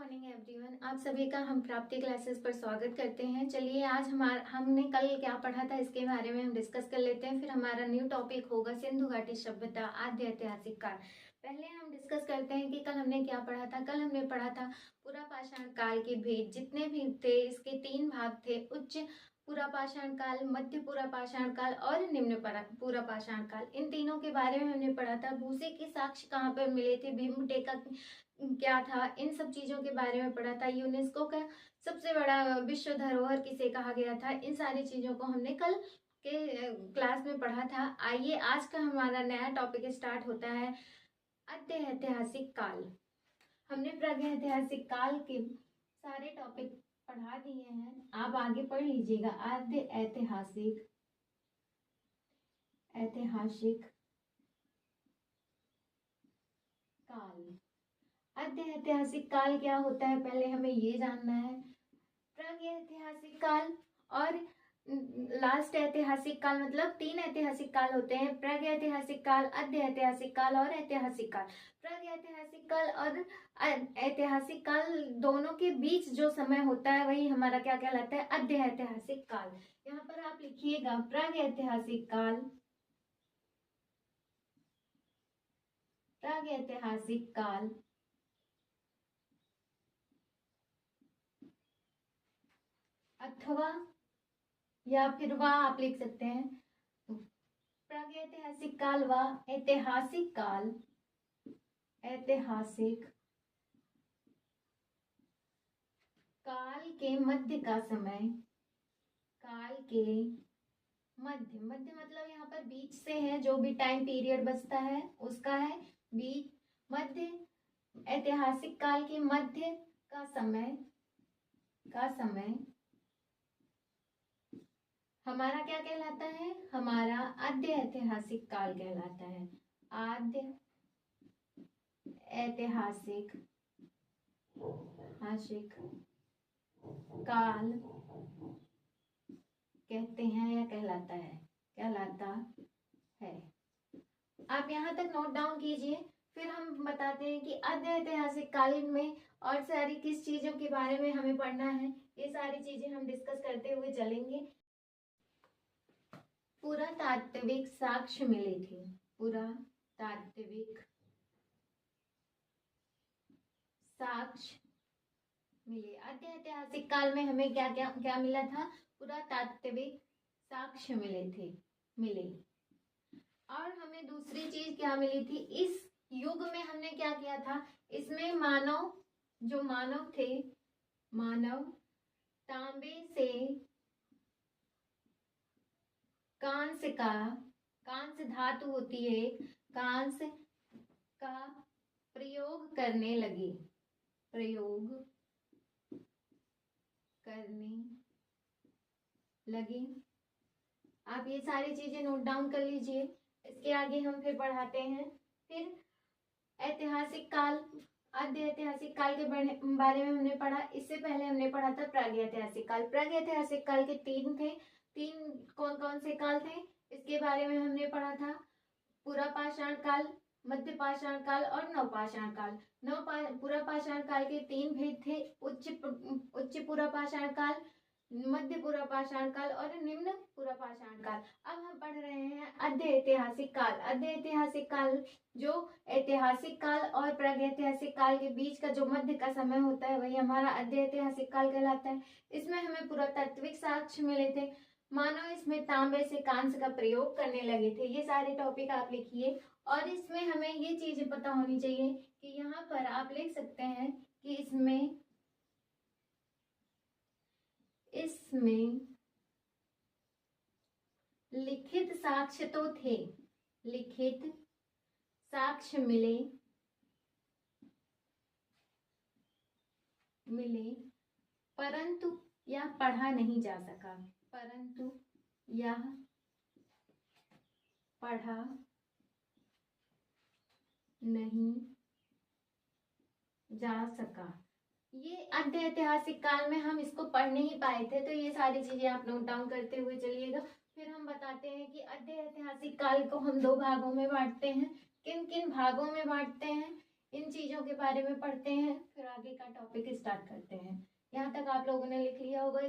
Morning everyone, आप सभी का हम प्राप्ति क्लासेस पर स्वागत करते हैं। चलिए आज हमने कल क्या पढ़ा था इसके बारे में हम डिस्कस कर लेते हैं। फिर हमारा न्यू टॉपिक होगा सिंधु घाटी सभ्यता आद्य ऐतिहासिक काल। पहले हम डिस्कस करते हैं कि कल हमने क्या पढ़ा था। कल हमने पढ़ा था पुरा पाषाण काल के भेद जितने भी थे, इसके 3 भाग थे। उच्च पुरा पाषाण काल, मध्य पुरा पाषाण काल और निम्न पुरा पाषाण काल। इन तीनों के बारे में हमने पढ़ा था। भूसे के साक्ष्य कहाँ पर मिले थे, भीमबेटका क्या था, इन सब चीजों के बारे में पढ़ा था। यूनेस्को का सबसे बड़ा विश्व धरोहर किसे कहा गया था, इन सारी चीजों को हमने कल के क्लास में पढ़ा था। आइए आज का हमारा नया टॉपिक स्टार्ट होता है आद्य ऐतिहासिक काल। हमने प्रागैतिहासिक काल के सारे टॉपिक पढ़ा दिए हैं, आप आगे पढ़ लीजिएगा। आद्य ऐतिहासिक काल। आद्य ऐतिहासिक काल क्या होता है, पहले हमें ये जानना है। प्रागैतिहासिक काल और लास्ट ऐतिहासिक काल, मतलब 3 ऐतिहासिक काल होते हैं। प्रागैतिहासिक काल, आद्य ऐतिहासिक काल और ऐतिहासिक काल। प्रागैतिहासिक काल और ऐतिहासिक काल दोनों के बीच जो समय होता है वही हमारा क्या कहलाता है, आद्य ऐतिहासिक काल। यहाँ पर आप लिखिएगा प्रागैतिहासिक काल, प्रागैतिहासिक काल अथवा या फिर वह आप लिख सकते हैं प्रागैतिहासिक काल व ऐतिहासिक काल, ऐतिहासिक काल के मध्य का समय। काल के मध्य, मध्य मतलब यहाँ पर बीच से है, जो भी टाइम पीरियड बचता है उसका है बीच, मध्य। ऐतिहासिक काल के मध्य का समय हमारा क्या कहलाता है, हमारा आद्य ऐतिहासिक काल कहलाता है। आद्य ऐतिहासिक काल कहते हैं या कहलाता है। आप यहाँ तक नोट डाउन कीजिए, फिर हम बताते हैं कि आद्य ऐतिहासिक काल में और सारी किस चीजों के बारे में हमें पढ़ना है। ये सारी चीजें हम डिस्कस करते हुए चलेंगे। पुरातात्विक साक्ष्य मिले थे, पुरातात्विक साक्ष्य मिले। आद्य ऐतिहासिक काल में हमें क्या क्या क्या मिला था, पुरातात्विक साक्ष्य मिले। और हमें दूसरी चीज क्या मिली थी, इस युग में हमने क्या किया था, इसमें मानव थे, तांबे से कांस्य धातु होती है, कांस्य का प्रयोग करने लगे, आप ये सारी चीजें नोट डाउन कर लीजिए। इसके आगे हम फिर पढ़ाते हैं। फिर ऐतिहासिक काल, आद्य ऐतिहासिक काल के बारे में हमने पढ़ा। इससे पहले हमने पढ़ा था प्रागैतिहासिक काल। प्रागैतिहासिक काल के 3 थे। 3 कौन कौन से काल थे इसके बारे में हमने पढ़ा था। पुरा पाषाण काल, मध्य पाषाण काल और नवपाषाण काल। पुरा पाषाण काल के 3 भेद थे, उच्च पुरा पाषाण काल, मध्य पुरा पाषाण काल और निम्न पुरा पाषाण काल। अब हम पढ़ रहे हैं आद्य ऐतिहासिक काल। आद्य ऐतिहासिक काल जो ऐतिहासिक काल और प्रागैतिहासिक काल के बीच का जो मध्य का समय होता है वही हमारा आद्य ऐतिहासिक काल कहलाता है। इसमें हमें पुरातात्विक साक्ष्य मिले थे, मानव इसमें तांबे से कांस्य का प्रयोग करने लगे थे। ये सारे टॉपिक आप लिखिए। और इसमें हमें ये चीज पता होनी चाहिए कि यहाँ पर आप लिख सकते हैं कि इसमें लिखित साक्ष्य तो थे, लिखित साक्ष्य मिले, परंतु यह पढ़ा नहीं जा सका, परंतु यह पढ़ा नहीं जा सका। ये आद्य ऐतिहासिक काल में हम इसको पढ़ नहीं पाए थे, तो ये सारी चीजें आप नोट डाउन करते हुए चलिएगा। फिर हम बताते हैं कि आद्य ऐतिहासिक काल को हम 2 भागों में बांटते हैं। किन किन भागों में बांटते हैं इन चीजों के बारे में पढ़ते हैं, फिर आगे का टॉपिक स्टार्ट करते हैं। यहाँ तक आप लोगों ने लिख लिया होगा,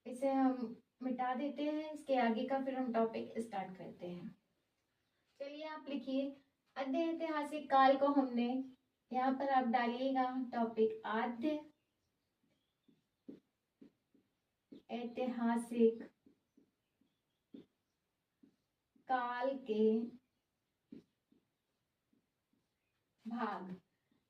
इसे हम मिटा देते हैं। इसके आगे का फिर हम टॉपिक स्टार्ट करते हैं। चलिए आप लिखिए, आद्य ऐतिहासिक काल को हमने, यहाँ पर आप डालिएगा टॉपिक आद्य ऐतिहासिक काल के भाग।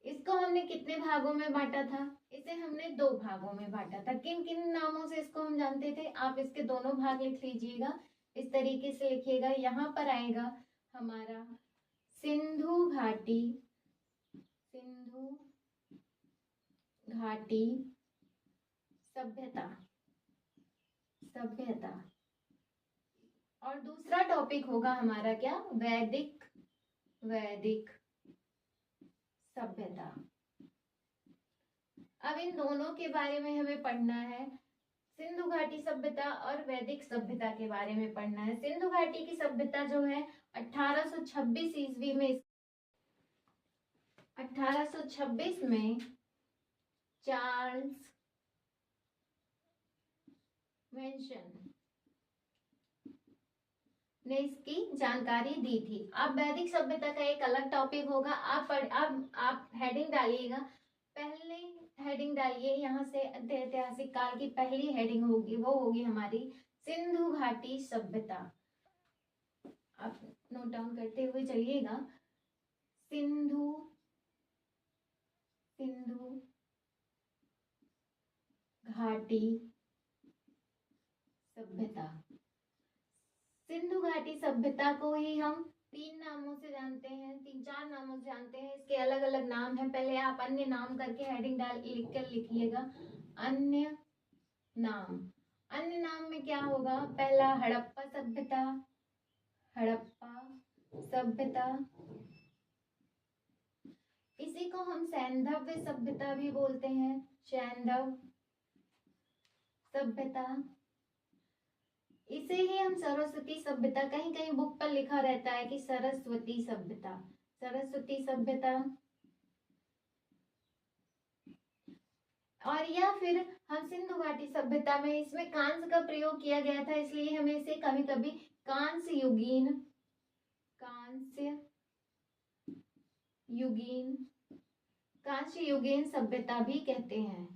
इसको हमने कितने भागों में बांटा था? इसे हमने 2 भागों में बांटा था। किन किन नामों से इसको हम जानते थे? आप इसके दोनों भाग लिख लीजिएगा, इस तरीके से लिखिएगा। यहाँ पर आएगा हमारा सिंधु घाटी, सिंधु घाटी सभ्यता, सभ्यता। और दूसरा टॉपिक होगा हमारा क्या? वैदिक, वैदिक सभ्यता। अब इन दोनों के बारे में हमें पढ़ना है, सिंधु घाटी सभ्यता और वैदिक सभ्यता के बारे में पढ़ना है। सिंधु घाटी की सभ्यता जो है 1826 ईस्वी में, 1826 में चार्ल्स मेंशन ने इसकी जानकारी दी थी। अब वैदिक सभ्यता का एक अलग टॉपिक होगा। आप हेडिंग डालिएगा, पहले हेडिंग डालिए यहाँ से, ऐतिहासिक काल की पहली हेडिंग होगी, वो होगी हमारी सिंधु घाटी सभ्यता। आप नोट डाउन करते हुए चलिएगा, सिंधु, सिंधु घाटी सभ्यता। सिंधु घाटी सभ्यता को ही हम 3 नामों से जानते हैं, 3-4 नामों से जानते हैं। इसके अलग अलग नाम हैं। पहले आप अन्य नाम करके हेडिंग डाल लिख कर लिखिएगा, अन्य नाम। अन्य नाम में क्या होगा? पहला हड़प्पा सभ्यता, हड़प्पा सभ्यता। इसी को हम सैंधव सभ्यता भी बोलते हैं, सैंधव सभ्यता। इसे ही हम सरस्वती सभ्यता, कहीं कहीं बुक पर लिखा रहता है कि सरस्वती सभ्यता, सरस्वती सभ्यता। और या फिर हम सिंधु घाटी सभ्यता में, इसमें कांस्य का प्रयोग किया गया था, इसलिए हमें इसे कभी कभी कांस्य युगीन, कांस्य युगीन, कांस्य युगीन सभ्यता भी कहते हैं।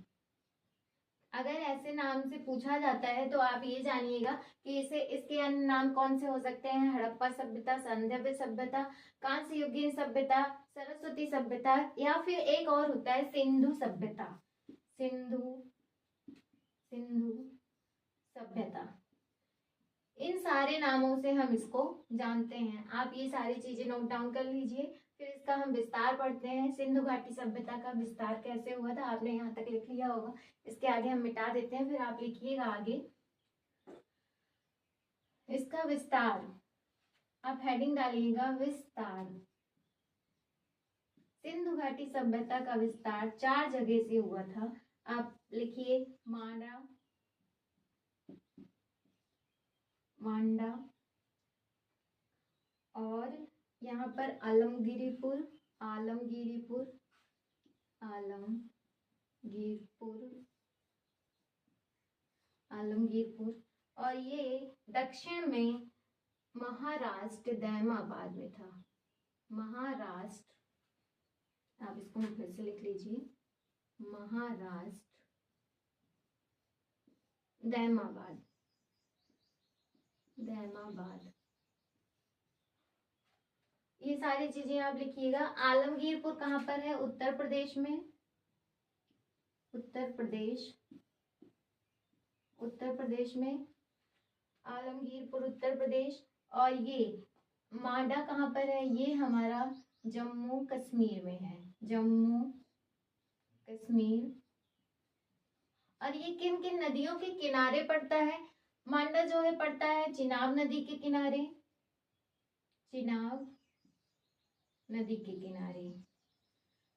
अगर ऐसे नाम से पूछा जाता है तो आप ये जानिएगा कि इसके अन्य नाम कौन से हो सकते हैं? हड़प्पा सभ्यता, सैंधव सभ्यता, कांस्य युगीन सभ्यता, सरस्वती सभ्यता, या फिर एक और होता है सिंधु सभ्यता, सिंधु, सिंधु सभ्यता। इन सारे नामों से हम इसको जानते हैं। आप ये सारी चीजें नोट डाउन कर लीजिए, फिर इसका हम विस्तार पढ़ते हैं। सिंधु घाटी सभ्यता का विस्तार कैसे हुआ था, आपने यहाँ तक लिख लिया होगा। इसके आगे हम मिटा देते हैं, फिर आप लिखिएगा आगे इसका विस्तार। आप हेडिंग डालिएगा विस्तार। सिंधु घाटी सभ्यता का विस्तार 4 जगह से हुआ था। आप लिखिए मांडा, मांडा, और यहाँ पर आलमगीरपुर, आलमगीरपुर, आलमगीरपुर, आलमगीरपुर। और ये दक्षिण में महाराष्ट्र दैमाबाद में था, महाराष्ट्र। आप इसको फिर से लिख लीजिए, महाराष्ट्र दैमाबाद, दैमाबाद। ये सारी चीजें आप लिखिएगा। आलमगीरपुर कहाँ पर है? उत्तर प्रदेश में, उत्तर प्रदेश, उत्तर प्रदेश में आलमगीरपुर, उत्तर प्रदेश। और ये मांडा कहाँ पर है? ये हमारा जम्मू कश्मीर में है, जम्मू कश्मीर। और ये किन किन नदियों के किनारे पड़ता है? मांडा जो है पड़ता है चिनाब नदी के किनारे, चिनाब नदी के किनारे।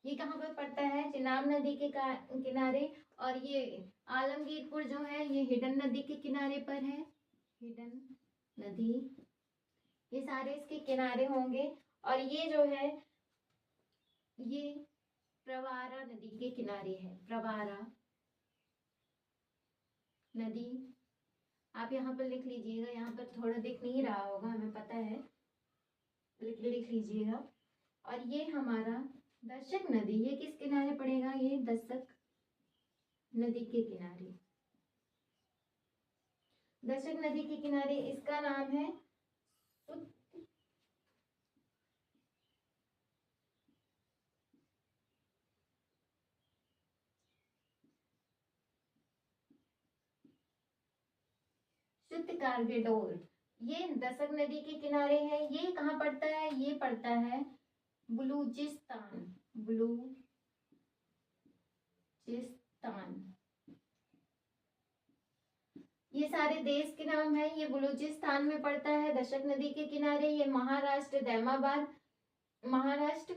ये कहाँ पर पड़ता है? चिनाब नदी के किनारे। और ये आलमगीरपुर जो है ये हिडन नदी के किनारे पर है, हिडन नदी। ये सारे इसके किनारे होंगे। और ये जो है ये प्रवारा नदी के किनारे है, प्रवारा नदी। आप यहाँ पर लिख लीजिएगा, यहाँ पर थोड़ा दिख नहीं रहा होगा, हमें पता है, लिख लीजिएगा। और ये हमारा दशक नदी, ये किस किनारे पड़ेगा, ये दशक नदी के किनारे, दशक नदी के किनारे। इसका नाम है शुत्कारगेडोल। ये दशक नदी के किनारे है। ये कहाँ पड़ता है, ये पड़ता है बलूचिस्तान, बलूचिस्तान। ये सारे देश के नाम है। ये बलूचिस्तान में पड़ता है, दशक नदी के किनारे। ये महाराष्ट्र दैमाबाद, महाराष्ट्र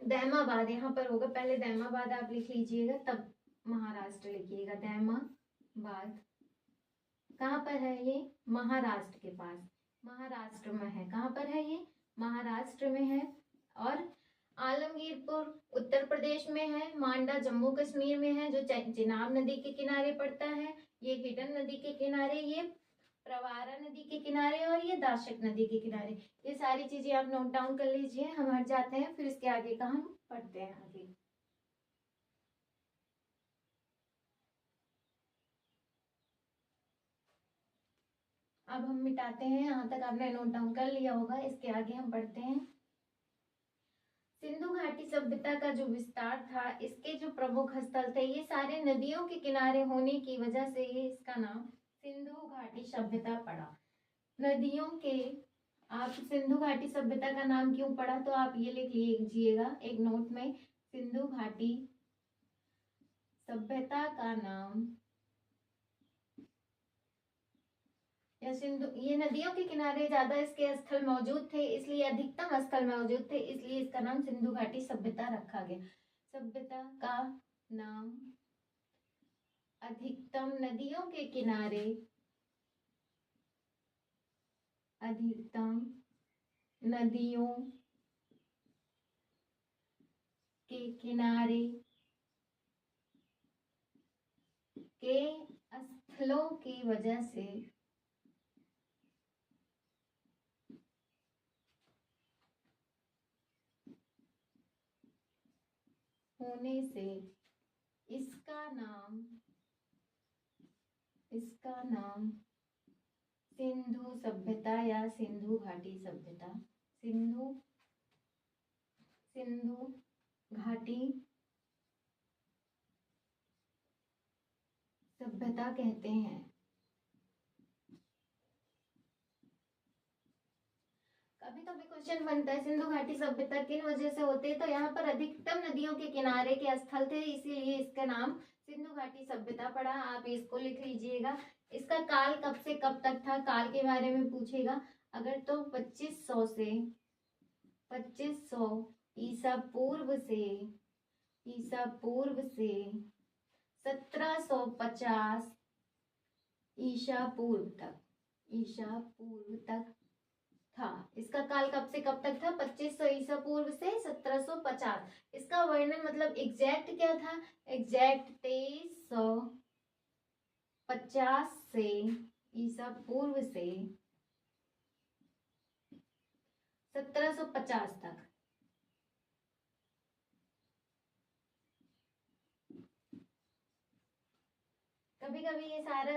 दैमाबाद यहाँ पर होगा। पहले दैमाबाद आप लिख लीजिएगा, तब महाराष्ट्र लिखिएगा। दैमाबाद कहाँ पर है, ये महाराष्ट्र के पास, महाराष्ट्र में है। कहाँ पर है ये, महाराष्ट्र में है। और आलमगीरपुर उत्तर प्रदेश में है। मांडा जम्मू कश्मीर में है, जो चिनाब नदी के किनारे पड़ता है। ये हिडन नदी के किनारे, ये प्रवारा नदी के किनारे, और ये दाशक नदी के किनारे। ये सारी चीजें आप नोट डाउन कर लीजिए। हम हट जाते हैं, फिर इसके आगे का हम पढ़ते हैं आगे। अब हम मिटाते हैं, यहाँ तक आपने नोट डाउन कर लिया होगा। इसके आगे हम पढ़ते हैं। सिंधु घाटी सभ्यता का जो विस्तार था, इसके जो प्रमुख स्थल थे, ये सारे नदियों के किनारे होने की वजह से ये इसका नाम सिंधु घाटी सभ्यता पड़ा। नदियों के, आप सिंधु घाटी सभ्यता का नाम क्यों पड़ा, तो आप ये लिख लीजिएगा एक नोट में, सिंधु घाटी सभ्यता का नाम, या सिंधु, ये नदियों के किनारे ज्यादा इसके स्थल मौजूद थे, इसलिए अधिकतम स्थल मौजूद थे, इसलिए इसका नाम सिंधु घाटी सभ्यता रखा गया। सभ्यता का नाम अधिकतम नदियों के किनारे, अधिकतम नदियों के किनारे के स्थलों की वजह से होने से इसका नाम सिंधु सभ्यता या सिंधु घाटी सभ्यता, सिंधु घाटी सभ्यता कहते हैं। कभी कभी क्वेश्चन बनता है सिंधु घाटी सभ्यता किन वजह से होते, तो यहाँ पर अधिकतम नदियों के किनारे के स्थल थे, इसीलिए इसका नाम सिंधु घाटी सभ्यता पड़ा। आप इसको लिख लीजिएगा। इसका काल कब से कब तक था, काल के बारे में पूछेगा अगर, तो 2500 से 2500 ईसा पूर्व से 1750 ईसा पूर्व तक था। इसका काल कब से कब तक था, 2500 ईसा पूर्व से 1750। इसका वर्णन मतलब एग्जैक्ट क्या था, एग्जैक्ट 2350 से ईसा पूर्व से 1750 तक। कभी कभी ये सारा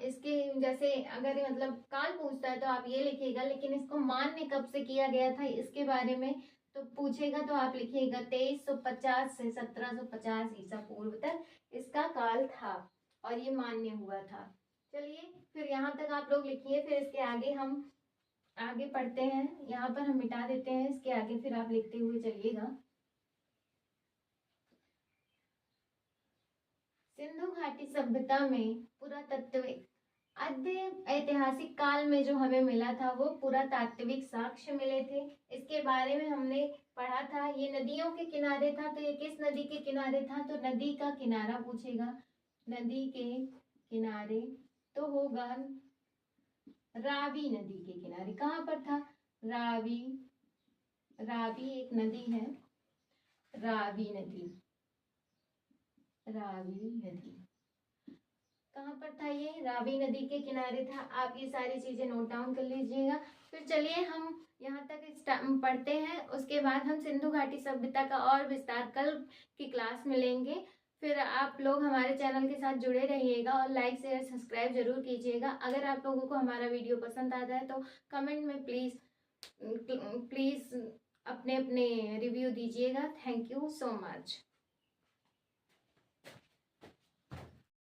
इसके जैसे अगर मतलब काल पूछता है तो आप ये लिखिएगा, लेकिन इसको मान्य कब से किया गया था इसके बारे में तो पूछेगा तो आप लिखिएगा 2350 से 1750 ईसा पूर्व तक इसका काल था और ये मान्य हुआ था। चलिए फिर यहाँ तक आप लोग लिखिए, फिर इसके आगे हम आगे पढ़ते हैं। यहाँ पर हम मिटा देते हैं, इसके आगे फिर आप लिखते हुए चलिएगा। सिंधु घाटी सभ्यता में पुरातात्विक ऐतिहासिक काल में जो हमें मिला था वो पुरातात्विक साक्ष्य मिले थे। इसके बारे में हमने पढ़ा था। ये नदियों के किनारे था, तो ये किस नदी के किनारे था, तो नदी का किनारा पूछेगा। नदी के किनारे तो होगा रावी नदी के किनारे। कहाँ पर था, रावी एक नदी है, रावी नदी, रावी नदी कहाँ पर था? ये रावी नदी के किनारे था। आप ये सारी चीजें नोट डाउन कर लीजिएगा। फिर चलिए हम यहाँ तक पढ़ते हैं, उसके बाद हम सिंधु घाटी सभ्यता का और विस्तार कल की क्लास में लेंगे। फिर आप लोग हमारे चैनल के साथ जुड़े रहिएगा और लाइक शेयर सब्सक्राइब जरूर कीजिएगा। अगर आप लोगों को हमारा वीडियो पसंद आता है तो कमेंट में प्लीज़ अपने अपने रिव्यू दीजिएगा। Thank you so much.